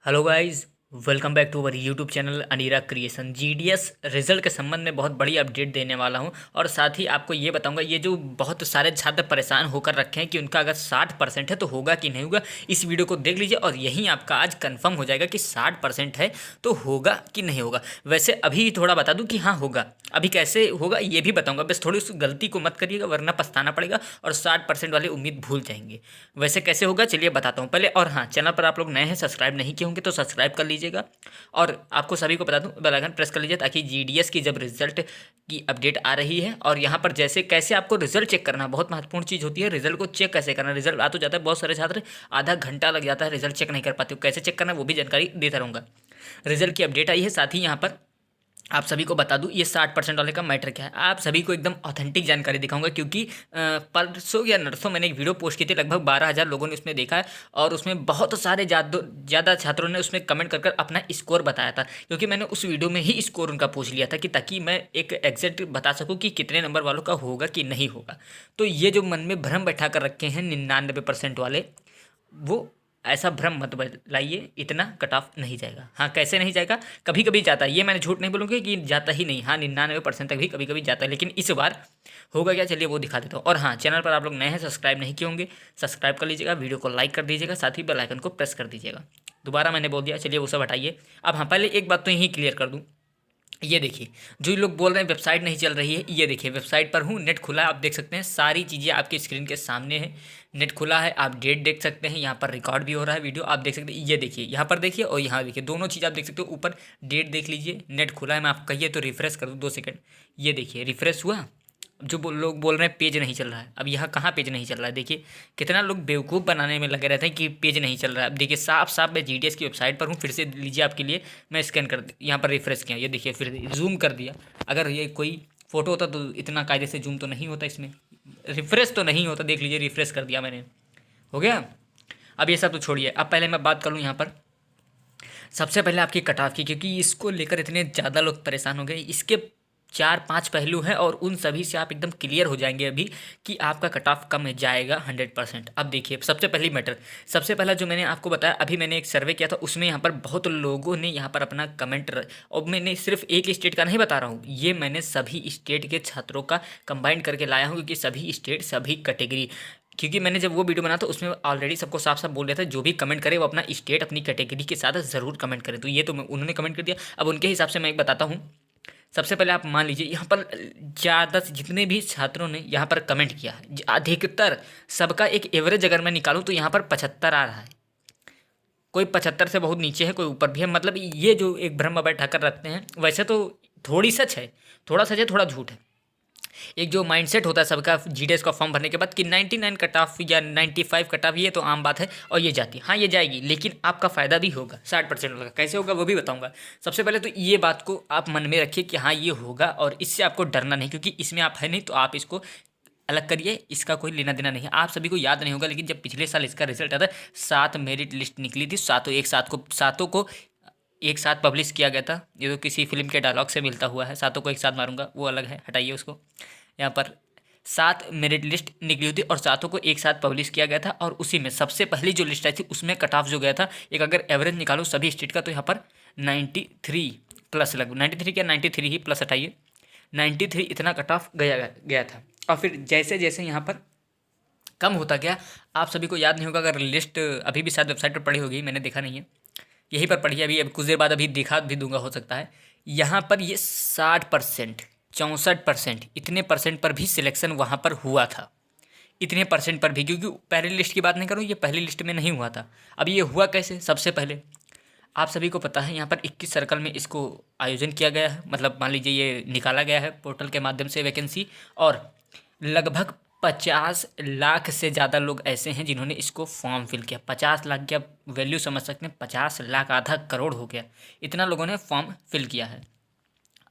Hello guys, welcome back to our YouTube channel Anira creation. GDS result के संबंध में बहुत बड़ी अपडेट देने वाला हूं और साथ ही आपको ये बताऊंगा ये जो बहुत सारे छात्र परेशान होकर रखे हैं कि उनका अगर 60% है तो होगा कि नहीं होगा। इस वीडियो को देख लीजिए और यहीं आपका आज कंफर्म हो जाएगा कि 60% है तो होगा कि नहीं होगा। वैसे अभी थोड़ा बता दूं कि हाँ होगा, अभी कैसे होगा ये भी बताऊंगा। बस थोड़ी उस गलती को मत करिएगा वरना पछताना पड़ेगा और 60% वाले उम्मीद भूल जाएंगे। वैसे कैसे होगा चलिए बताता हूँ पहले। और हाँ, चैनल पर आप लोग नए हैं, सब्सक्राइब नहीं किए होंगे तो सब्सक्राइब कर लीजिएगा। और आपको सभी को बता दूं बेल आइकन प्रेस कर लीजिए ताकि जीडीएस की जब रिजल्ट की अपडेट आ रही है और यहाँ पर जैसे कैसे आपको रिजल्ट चेक करना बहुत महत्वपूर्ण चीज़ होती है। रिजल्ट को चेक कैसे करना, रिजल्ट आ तो जाता है, बहुत सारे छात्र आधा घंटा लग जाता है रिजल्ट चेक नहीं कर पाते, कैसे चेक करना वो भी जानकारी देता रहूँगा। रिजल्ट की अपडेट आई है, साथ ही यहाँ पर आप सभी को बता दूं ये 60% वाले का मैटर क्या है। आप सभी को एकदम ऑथेंटिक जानकारी दिखाऊंगा क्योंकि परसों या नरसों मैंने एक वीडियो पोस्ट की थी, लगभग 12,000 लोगों ने उसमें देखा है और उसमें बहुत सारे ज़्यादा छात्रों ने उसमें कमेंट कर अपना स्कोर बताया था। क्योंकि मैंने उस वीडियो में ही स्कोर उनका पूछ लिया था कि ताकि मैं एक एग्जैक्ट बता सकूँ कि कितने नंबर वालों का होगा कि नहीं होगा। तो ये जो मन में भ्रम बैठा कर रखे हैं 99% वाले, वो ऐसा भ्रम मत लाइए, इतना कट ऑफ नहीं जाएगा। हाँ, कैसे नहीं जाएगा, कभी कभी जाता है, ये मैंने झूठ नहीं बोलूँगी कि जाता ही नहीं। हाँ, 99% तक भी कभी कभी जाता है, लेकिन इस बार होगा क्या चलिए वो दिखा देता हूँ। और हाँ, चैनल पर आप लोग नए हैं, सब्सक्राइब नहीं किए होंगे, सब्सक्राइब कर लीजिएगा, वीडियो को लाइक कर दीजिएगा, साथ ही बेल आइकन को प्रेस कर दीजिएगा। दोबारा मैंने बोल दिया, चलिए वो सब हटाइए। अब हाँ, पहले एक बात तो यहीं क्लियर कर दूँ। ये देखिए, जो लोग बोल रहे हैं वेबसाइट नहीं चल रही है, ये देखिए वेबसाइट पर हूँ, नेट खुला है, आप देख सकते हैं सारी चीज़ें आपकी स्क्रीन के सामने है। नेट खुला है, आप डेट देख सकते हैं, यहाँ पर रिकॉर्ड भी हो रहा है वीडियो, आप देख सकते हैं। ये देखिए, यहाँ पर देखिए और यहाँ देखिए, दोनों चीज़ आप देख सकते हो। ऊपर डेट देख लीजिए, नेट खुला है। मैं आप कहिए तो रिफ्रेश कर दूँ 2 सेकंड, ये देखिए रिफ्रेश हुआ। जो लोग बोल रहे हैं पेज नहीं चल रहा है, अब यहाँ कहाँ पेज नहीं चल रहा है, देखिए कितना लोग बेवकूफ़ बनाने में लगे रहते हैं कि पेज नहीं चल रहा है। अब देखिए साफ साफ मैं जीडीएस की वेबसाइट पर हूँ, फिर से लीजिए आपके लिए। मैं स्कैन कर यहाँ पर रिफ्रेश किया, ये देखिए फिर जूम कर दिया। अगर ये कोई फ़ोटो होता तो इतना कायदे से जूम तो नहीं होता, इसमें रिफ्रेश तो नहीं होता। देख लीजिए रिफ्रेश कर दिया मैंने, हो गया। अब ये सब तो छोड़िए, अब पहले मैं बात कर लूँ यहाँ पर सबसे पहले आपकी कट ऑफ की, क्योंकि इसको लेकर इतने ज़्यादा लोग परेशान हो गए। इसके 4-5 पहलू हैं और उन सभी से आप एकदम क्लियर हो जाएंगे अभी कि आपका कट ऑफ कम जाएगा 100%। अब देखिए सबसे पहली मैटर, सबसे पहला जो मैंने आपको बताया, अभी मैंने एक सर्वे किया था उसमें यहाँ पर बहुत लोगों ने यहाँ पर अपना कमेंट और मैंने सिर्फ एक स्टेट का नहीं बता रहा हूँ, ये मैंने सभी स्टेट के छात्रों का कंबाइंड करके लाया हूँ क्योंकि सभी स्टेट सभी कैटेगरी, क्योंकि मैंने जब वो वीडियो बना था उसमें ऑलरेडी सबको साफ साफ बोल दिया था जो भी कमेंट करे वो अपना स्टेट अपनी कैटेगरी के साथ ज़रूर कमेंट करें। तो ये तो उन्होंने कमेंट कर दिया। अब उनके हिसाब से मैं एक बताता हूँ। सबसे पहले आप मान लीजिए यहाँ पर ज़्यादा से जितने भी छात्रों ने यहाँ पर कमेंट किया है, अधिकतर सबका एक एवरेज अगर मैं निकालूँ तो यहाँ पर 75 आ रहा है। कोई 75 से बहुत नीचे है, कोई ऊपर भी है। मतलब ये जो एक भ्रम बैठा कर रखते हैं, वैसे तो थोड़ी सच है, थोड़ा सच है थोड़ा झूठ है। एक जो माइंडसेट होता है सबका जीडीएस का फॉर्म भरने के बाद कि 99 कट ऑफ या 95 कट ऑफ, ये तो आम बात है और ये जाती है। हाँ ये जाएगी, लेकिन आपका फ़ायदा भी होगा 60% वाला। कैसे होगा वो भी बताऊंगा। सबसे पहले तो ये बात को आप मन में रखिए कि हाँ ये होगा और इससे आपको डरना नहीं, क्योंकि इसमें आप है नहीं तो आप इसको अलग करिए, इसका कोई लेना देना नहीं है। आप सभी को याद नहीं होगा लेकिन जब पिछले साल इसका रिजल्ट आता है, 7 मेरिट लिस्ट निकली थी, सातों को एक साथ पब्लिश किया गया था। ये तो किसी फिल्म के डायलॉग से मिलता हुआ है, सातों को एक साथ मारूंगा वो अलग है, हटाइए उसको। यहाँ पर 7 मेरिट लिस्ट निकली हुई थी और सातों को एक साथ पब्लिश किया गया था और उसी में सबसे पहली जो लिस्ट आई थी उसमें कट ऑफ जो गया था, एक अगर एवरेज निकालो सभी स्टेट का तो यहाँ पर 93 प्लस, लगभग 93 क्या 93 ही प्लस, हटाइए 93 इतना कट ऑफ गया था। और फिर जैसे जैसे यहाँ पर कम होता गया, आप सभी को याद नहीं होगा, अगर लिस्ट अभी भी शायद वेबसाइट पर पड़ी होगी, मैंने देखा नहीं है, यहीं पर पढ़िए। अभी कुछ देर बाद अभी दिखा भी दूंगा, हो सकता है। यहाँ पर ये 60%, 64%, इतने परसेंट पर भी सिलेक्शन वहाँ पर हुआ था। इतने परसेंट पर भी, क्योंकि पहली लिस्ट की बात नहीं करूँ, ये पहली लिस्ट में नहीं हुआ था। अब ये हुआ कैसे, सबसे पहले आप सभी को पता है यहाँ पर 21 सर्कल में इसको आयोजन किया गया है। मतलब मान लीजिए ये निकाला गया है पोर्टल के माध्यम से वैकेंसी, और लगभग 50 लाख से ज़्यादा लोग ऐसे हैं जिन्होंने इसको फॉर्म फिल किया। 50 लाख की आप वैल्यू समझ सकते हैं, 50 लाख आधा करोड़ हो गया, इतना लोगों ने फॉर्म फिल किया है।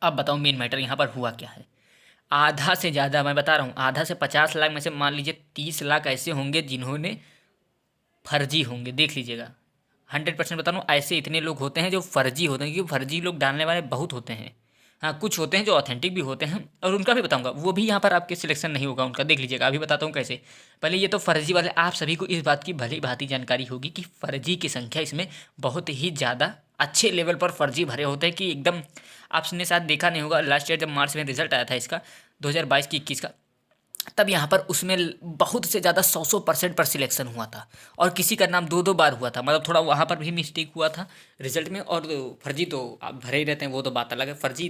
अब बताओ मेन मैटर यहाँ पर हुआ क्या है। आधा से ज़्यादा, मैं बता रहा हूँ, आधा से 50 लाख में से मान लीजिए 30 लाख ऐसे होंगे जिन्होंने फर्जी होंगे। देख लीजिएगा, 100% बता रहा हूँ, ऐसे इतने लोग होते हैं जो फर्जी होते हैं, क्योंकि फर्जी लोग डालने वाले बहुत होते हैं। हाँ, कुछ होते हैं जो ऑथेंटिक भी होते हैं और उनका भी बताऊंगा, वो भी यहाँ पर आपके सिलेक्शन नहीं होगा उनका, देख लीजिएगा। अभी बताता हूँ कैसे। पहले ये तो फर्जी वाले, आप सभी को इस बात की भली भांति जानकारी होगी कि फर्जी की संख्या इसमें बहुत ही ज़्यादा अच्छे लेवल पर फर्जी भरे होते हैं कि एकदम, आपने शायद देखा नहीं होगा लास्ट ईयर जब मार्च में रिजल्ट आया था इसका 2022 की 21 का, तब यहाँ पर उसमें बहुत से ज़्यादा 100% पर सिलेक्शन हुआ था और किसी का नाम 2-2 बार हुआ था, मतलब थोड़ा वहाँ पर भी मिस्टेक हुआ था रिजल्ट में। और फर्जी तो आप भरे ही रहते हैं, वो तो बात अलग है। फर्जी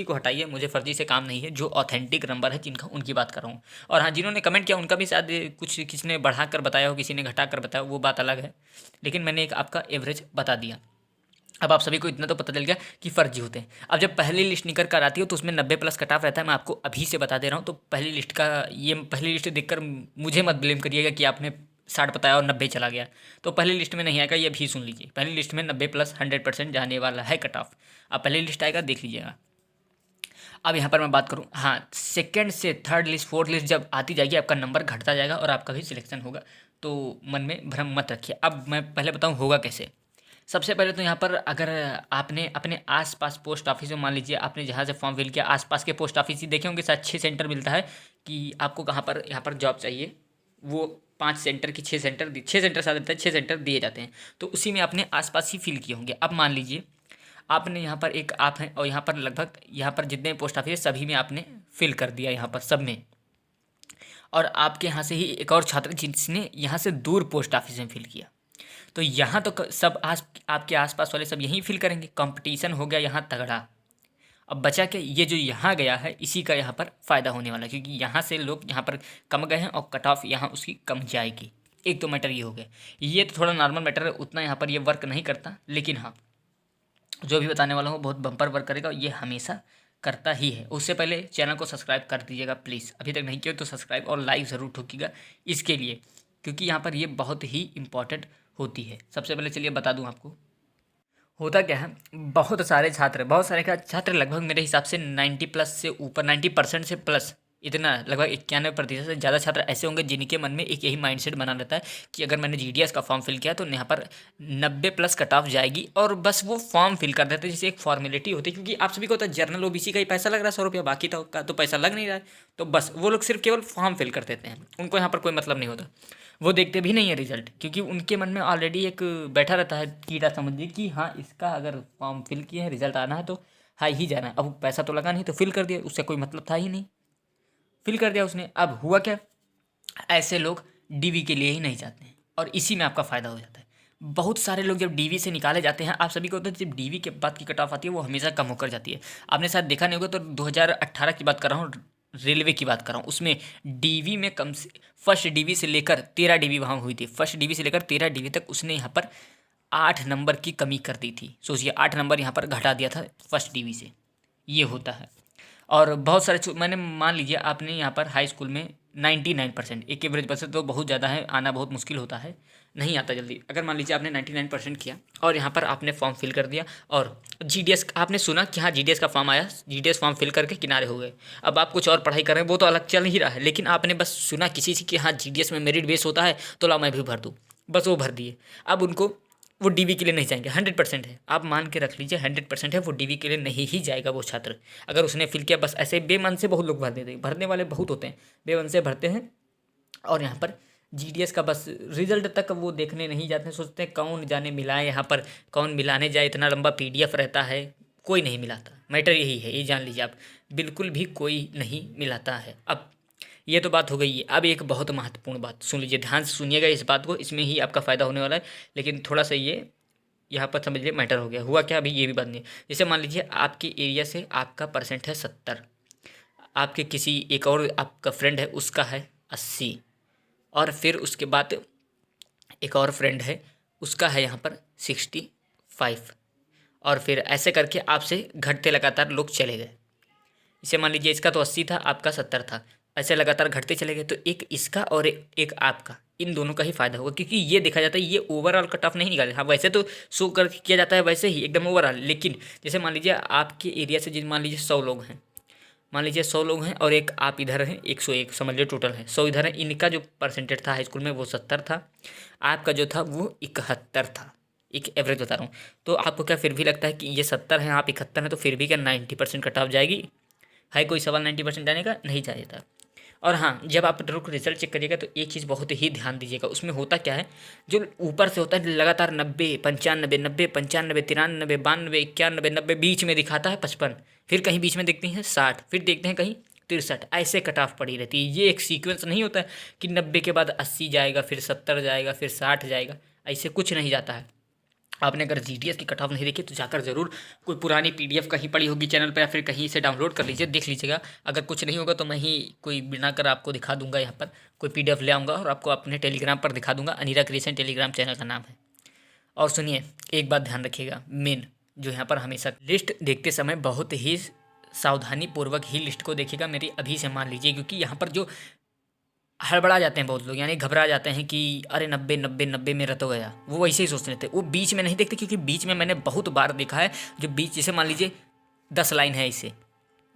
को हटाइए, मुझे फर्जी से काम नहीं है। जो ऑथेंटिक नंबर है जिनका, उनकी बात कर रहा हूँ। और हाँ, जिन्होंने कमेंट किया उनका भी शायद कुछ किसी ने बढ़ा कर बताया हो, किसी ने घटा कर बताया, वो बात अलग है, लेकिन मैंने एक आपका एवरेज बता दिया। अब आप सभी को इतना तो पता चल गया कि फर्जी होते हैं। अब जब पहली लिस्ट निकल कर आती है तो उसमें 90+ कट ऑफ रहता है, मैं आपको अभी से बता दे रहा हूँ। तो पहली लिस्ट का, ये पहली लिस्ट देखकर मुझे मत ब्लेम करिएगा कि आपने 60 बताया और 90 चला गया, तो पहली लिस्ट में नहीं आएगा, ये भी सुन लीजिए। पहली लिस्ट में 90+ 100% जाने वाला है कट ऑफ। अब पहली लिस्ट आएगा, देख लीजिएगा। अब यहाँ पर मैं बात करूँ, हाँ, सेकंड से थर्ड लिस्ट, फोर्थ लिस्ट जब आती जाएगी आपका नंबर घटता जाएगा और आपका भी सिलेक्शन होगा, तो मन में भ्रम मत रखिए। अब मैं पहले बताऊँ होगा कैसे। सबसे पहले तो यहाँ पर अगर आपने अपने आसपास पोस्ट ऑफिस में, मान लीजिए आपने जहाँ से फॉर्म फिल किया आसपास के पोस्ट ऑफिस ही देखे होंगे, शायद 6 सेंटर मिलता है कि आपको कहाँ पर यहाँ पर जॉब चाहिए, वो 5 सेंटर की 6 सेंटर साथ रहता है, 6 सेंटर दिए जाते हैं, तो उसी में आपने आसपास ही फिल किए होंगे। अब मान लीजिए आपने यहाँ पर एक आप हैं और यहाँ पर लगभग यहाँ पर जितने पोस्ट ऑफिस है सभी में आपने फिल कर दिया, यहाँ पर सब में। और आपके यहाँ से ही एक और छात्र जिसने यहाँ से दूर पोस्ट ऑफिस में फिल किया, तो यहाँ तो सब आपके आसपास वाले सब यहीं फिल करेंगे, कंपटीशन हो गया यहाँ तगड़ा। अब बचा के ये जो यहाँ गया है, इसी का यहाँ पर फ़ायदा होने वाला है, क्योंकि यहाँ से लोग यहाँ पर कम गए हैं और कट ऑफ यहाँ उसकी कम जाएगी। एक तो मैटर ये हो गया, ये तो थोड़ा नॉर्मल मैटर है, उतना यहाँ पर ये वर्क नहीं करता, लेकिन हाँ, जो भी बताने वाला हूँ बहुत बम्पर वर्क करेगा, ये हमेशा करता ही है। उससे पहले चैनल को सब्सक्राइब कर दीजिएगा प्लीज़, अभी तक नहीं किया तो सब्सक्राइब और लाइक ज़रूर ठोकिएगा इसके लिए, क्योंकि यहाँ पर ये बहुत ही इम्पॉर्टेंट होती है। सबसे पहले चलिए बता दूँ आपको होता क्या है। बहुत सारे का छात्र, लगभग मेरे हिसाब से 90+ से ऊपर, 90% से प्लस, इतना लगभग 91% से ज़्यादा छात्र ऐसे होंगे जिनके मन में एक यही माइंडसेट बना रहता है कि अगर मैंने जीडीएस का फॉर्म फिल किया तो यहाँ पर 90+ कट ऑफ जाएगी, और बस वो फॉर्म फिल कर देते हैं जैसे एक फॉर्मेलिटी होती है। क्योंकि आप सभी को होता है जनरल ओबीसी का ही पैसा लग रहा है 100 रुपया, बाकी तो पैसा लग नहीं रहा है, तो बस वो लोग सिर्फ केवल फॉर्म फिल कर देते हैं, उनको यहाँ पर कोई मतलब नहीं होता, वो देखते भी नहीं है रिजल्ट, क्योंकि उनके मन में ऑलरेडी एक बैठा रहता है कीड़ा समझिए कि हाँ, इसका अगर फॉर्म फिल किया है, रिजल्ट आना है तो हाई ही जाना है। अब पैसा तो लगा नहीं तो फिल कर दिया, उससे कोई मतलब था ही नहीं, फिल कर दिया उसने। अब हुआ क्या, ऐसे लोग डीवी के लिए ही नहीं जाते हैं और इसी में आपका फ़ायदा हो जाता है। बहुत सारे लोग जब डीवी से निकाले जाते हैं, आप सभी को होता है जब डीवी के बाद की कट ऑफ आती है वो हमेशा कम होकर जाती है। आपने शायद देखा नहीं होगा, तो 2018 की बात कर रहा हूँ, रेलवे की बात कर रहा हूँ, उसमें डीवी में कम से फर्स्ट डीवी से लेकर 13 डीवी वहाँ हुई थी, फर्स्ट डीवी से लेकर 13 डीवी तक उसने यहाँ पर 8 नंबर की कमी कर दी थी। सोचिए 8 नंबर यहाँ पर घटा दिया था फर्स्ट डीवी से, ये होता है। और बहुत सारे मैंने मान लीजिए आपने यहाँ पर हाई स्कूल में 99%, एक एवरेज बच्चे तो बहुत ज़्यादा है, आना बहुत मुश्किल होता है, नहीं आता जल्दी। अगर मान लीजिए आपने 99% किया और यहाँ पर आपने फॉर्म फिल कर दिया और जीडीएस आपने सुना कि हाँ जीडीएस का फॉर्म आया, जीडीएस फॉर्म फिल करके किनारे हो गए। अब आप कुछ और पढ़ाई कर रहे हैं, वो तो अलग चल ही रहा है, लेकिन आपने बस सुना किसी से कि हाँ जीडीएस में मेरिट बेस होता है तो ला मैं भी भर दूँ, बस वो भर दिए। अब उनको वो डीवी के लिए नहीं जाएंगे, 100% है, आप मान के रख लीजिए 100% है, वो डीवी के लिए नहीं ही जाएगा वो छात्र। अगर उसने फिल किया, बस ऐसे बेमन से बहुत लोग भर देते हैं, भरने वाले बहुत होते हैं, बेमन से भरते हैं और यहाँ पर जीडीएस का बस रिजल्ट तक वो देखने नहीं जाते हैं, सोचते हैं कौन जाने मिलाए, यहाँ पर कौन मिलाने जाए, इतना लंबा पीडीएफ रहता है, कोई नहीं मिलाता। मैटर यही है, ये जान लीजिए आप, बिल्कुल भी कोई नहीं मिलाता है। अब ये तो बात हो गई है, अब एक बहुत महत्वपूर्ण बात सुन लीजिए, ध्यान से सुनिएगा इस बात को, इसमें ही आपका फ़ायदा होने वाला है, लेकिन थोड़ा सा ये यहाँ पर समझ लीजिए मैटर हो गया। हुआ क्या, अभी ये भी बात नहीं है। जैसे मान लीजिए आपके एरिया से आपका परसेंट है 70, आपके किसी एक और आपका फ्रेंड है उसका है 80, और फिर उसके बाद एक और फ्रेंड है उसका है यहाँ पर 65, और फिर ऐसे करके आपसे घटते लगातार लोग चले गए। इसे मान लीजिए इसका तो 80 था, आपका 70 था, ऐसे लगातार घटते चले गए, तो एक इसका और एक आपका, इन दोनों का ही फायदा होगा, क्योंकि ये देखा जाता है, ये ओवरऑल कट ऑफ नहीं निकाले। हाँ, वैसे तो शो कर किया जाता है वैसे ही एकदम ओवरऑल, लेकिन जैसे मान लीजिए आपके एरिया से जिन मान लीजिए 100 लोग हैं, मान लीजिए 100 लोग हैं और एक आप इधर हैं 101, समझ लीजिए टोटल है 100 इधर है, इनका जो परसेंटेज था हाई स्कूल में वो 70 था, आपका जो था वो 71 था, एक एवरेज बता रहा हूँ। तो आपको क्या फिर भी लगता है कि ये 70 है, आप 71 है, तो फिर भी क्या 90% कट ऑफ जाएगी? है कोई सवाल 90% जाने का? नहीं जाएगा। और हाँ, जब आप रिजल्ट चेक करिएगा तो एक चीज़ बहुत ही ध्यान दीजिएगा, उसमें होता क्या है, जो ऊपर से होता है लगातार 90, 95, 90, 95, 93, 92, 91, 90, बीच में दिखाता है 55, फिर कहीं बीच में देखते हैं 60, फिर देखते हैं कहीं 63, ऐसे कट ऑफ पड़ी रहती है। ये एक सीक्वेंस नहीं होता है कि 90 के बाद 80 जाएगा, फिर 70 जाएगा, फिर 60 जाएगा, ऐसे कुछ नहीं जाता है। आपने अगर जीडीएस की कट ऑफ नहीं देखी तो जाकर ज़रूर कोई पुरानी पीडीएफ कहीं पड़ी होगी चैनल पे, या फिर कहीं से डाउनलोड कर लीजिए, देख लीजिएगा। अगर कुछ नहीं होगा तो मैं ही कोई बनाकर आपको दिखा दूंगा, यहाँ पर कोई पीडीएफ ले आऊँगा और आपको अपने टेलीग्राम पर दिखा दूंगा। अनीरा क्रिएशन टेलीग्राम चैनल का नाम है। और सुनिए, एक बात ध्यान रखिएगा, मेन जो यहाँ पर हमेशा लिस्ट देखते समय बहुत ही सावधानी पूर्वक ही लिस्ट को देखिएगा, मेरी अभी से मान लीजिए, क्योंकि यहाँ पर जो हड़बड़ा जाते हैं बहुत लोग, यानी घबरा जाते हैं कि अरे 90 90 90 मेरा तो गया, वो वैसे ही सोचते रहते हैं, वो बीच में नहीं देखते, क्योंकि बीच में मैंने बहुत बार देखा है, जो बीच जैसे मान लीजिए 10 लाइन है, इसे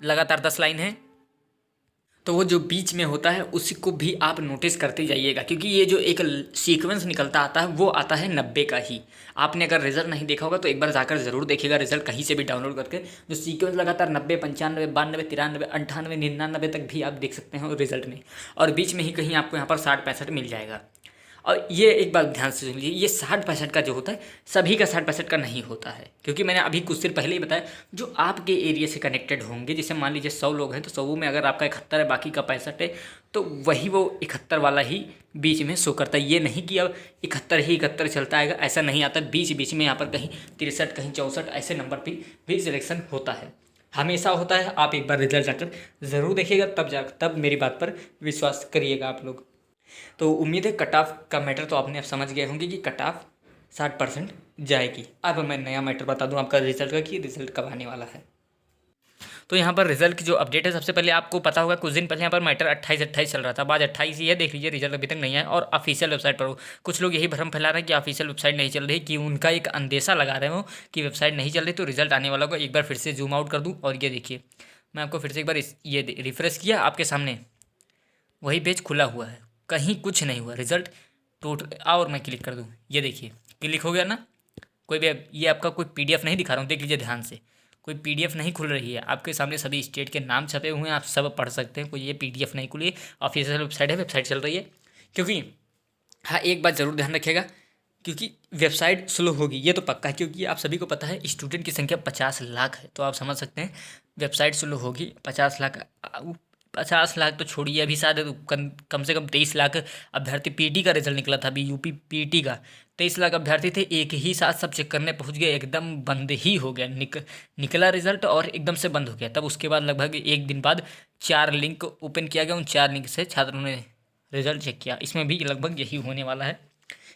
लगातार 10 लाइन है, तो वो जो बीच में होता है उसी को भी आप नोटिस करते जाइएगा, क्योंकि ये जो एक सीक्वेंस निकलता आता है वो आता है 90 का ही। आपने अगर रिजल्ट नहीं देखा होगा तो एक बार जाकर ज़रूर देखिएगा रिजल्ट कहीं से भी डाउनलोड करके, जो सीक्वेंस लगातार 90, 95, 92, 93, 98, 99 तक भी आप देख सकते हैं रिजल्ट में, और बीच में ही कहीं आपको यहाँ पर 60-65 मिल जाएगा। और ये एक बात ध्यान से सुन लीजिए, ये 60-65 का जो होता है सभी का 60-65 का नहीं होता है, क्योंकि मैंने अभी कुछ देर पहले ही बताया, जो आपके एरिया से कनेक्टेड होंगे, जैसे मान लीजिए 100 लोग हैं तो 100 में अगर आपका 71 है, बाकी का 65 है, तो वही वो 71 वाला ही बीच में शो करता है। ये नहीं कि अब 71 ही 71 चलता आएगा, ऐसा नहीं आता। बीच बीच में यहाँ पर कहीं 63, कहीं 64 ऐसे नंबर पर भी सिलेक्शन होता है, हमेशा होता है। आप एक बार रिजल्ट जाकर ज़रूर देखिएगा, तब मेरी बात पर विश्वास करिएगा आप लोग। तो उम्मीद है कट ऑफ का मैटर तो आपने अब समझ गए होंगे कि कट ऑफ 60% जाएगी। अब मैं नया मैटर बता दूं आपका रिजल्ट का, कि रिजल्ट कब आने वाला है। तो यहाँ पर रिजल्ट की जो अपडेट है, सबसे पहले आपको पता होगा कुछ दिन पहले यहाँ पर मैटर 28 चल रहा था, आज 28 ही है, देख लीजिए रिजल्ट अभी तक नहीं है। और ऑफिशियल वेबसाइट पर हो, कुछ लोग यही भ्रम फैला रहे हैं कि ऑफिशियल वेबसाइट नहीं चल रही, कि उनका एक अंदेशा लगा रहे हो कि वेबसाइट नहीं चल रही, तो रिजल्ट आने वाला होगा। एक बार फिर से जूम आउट कर दूँ और ये देखिए, मैं आपको फिर से एक बार ये रिफ्रेश किया, आपके सामने वही पेज खुला हुआ है, कहीं कुछ नहीं हुआ रिजल्ट टोटल। और मैं क्लिक कर दूँ, ये देखिए क्लिक हो गया ना। कोई भी, ये आपका कोई पीडीएफ नहीं दिखा रहा हूँ, देख लीजिए ध्यान से, कोई पीडीएफ नहीं खुल रही है, आपके सामने सभी स्टेट के नाम छपे हुए हैं, आप सब पढ़ सकते हैं, कोई ये पीडीएफ नहीं खुली है। ऑफिशियल वेबसाइट है, वेबसाइट चल रही है। क्योंकि हाँ, एक बात ज़रूर ध्यान रखिएगा, क्योंकि वेबसाइट स्लो होगी ये तो पक्का है, क्योंकि आप सभी को पता है स्टूडेंट की संख्या 50 लाख है, तो आप समझ सकते हैं वेबसाइट स्लो होगी। 50 लाख, 50 लाख तो छोड़िए, अभी शायद कम से कम 23 लाख अभ्यर्थी, पीटी का रिजल्ट निकला था अभी, यूपी पीटी का 23 लाख अभ्यर्थी थे, एक ही साथ सब चेक करने पहुंच गए, एकदम बंद ही हो गया, निकला रिजल्ट और एकदम से बंद हो गया। तब उसके बाद लगभग एक दिन बाद 4 लिंक ओपन किया गया, उन 4 लिंक से छात्रों ने रिजल्ट चेक किया। इसमें भी लगभग यही होने वाला है,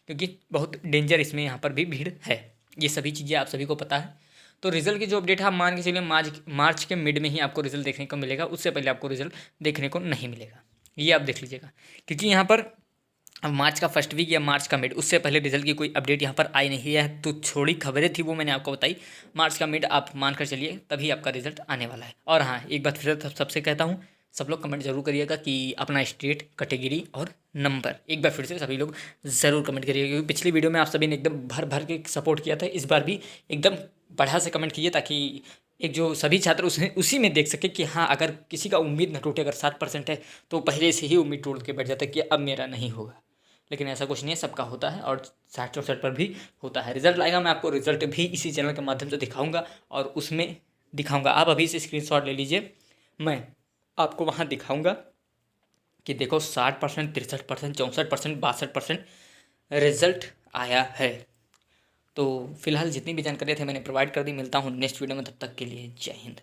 क्योंकि बहुत डेंजर इसमें यहाँ पर भी भीड़ है। ये सभी चीज़ें आप सभी को पता है। तो रिजल्ट की जो अपडेट है, आप मान के चलिए मार्च के मिड में ही आपको रिजल्ट देखने को मिलेगा, उससे पहले आपको रिजल्ट देखने को नहीं मिलेगा, ये आप देख लीजिएगा। क्योंकि यहाँ पर अब मार्च का फर्स्ट वीक या मार्च का मिड, उससे पहले रिजल्ट की कोई अपडेट यहाँ पर आई नहीं है। तो छोड़ी खबरें थी वो मैंने आपको बताई, मार्च का मिड आप मान कर चलिए, तभी आपका रिजल्ट आने वाला है। और हाँ, एक बात फिर सबसे कहता हूँ, सब लोग कमेंट जरूर करिएगा कि अपना स्टेट, कैटेगरी और नंबर, एक बार फिर से सभी लोग ज़रूर कमेंट करिएगा, क्योंकि पिछली वीडियो में आप सभी ने एकदम भर भर के सपोर्ट किया था, इस बार भी एकदम बढ़ा से कमेंट कीजिए, ताकि एक जो सभी छात्र उसी में देख सके कि हाँ, अगर किसी का उम्मीद न टूटे, अगर 60% है तो पहले से ही उम्मीद टूट के बैठ जाता है कि अब मेरा नहीं होगा। लेकिन ऐसा कुछ नहीं है, सबका होता है, और 60-64 पर भी होता है। रिजल्ट आएगा, मैं आपको रिजल्ट भी इसी चैनल के माध्यम से दिखाऊंगा, और उसमें दिखाऊंगा, आप अभी से स्क्रीनशॉट ले लीजिए, मैं आपको वहाँ दिखाऊंगा कि देखो 60%, 63%, 64%, 62% रिजल्ट आया है। तो फिलहाल जितनी भी जानकारी थी मैंने प्रोवाइड कर दी। मिलता हूँ नेक्स्ट वीडियो में, तब तक के लिए जय हिंद।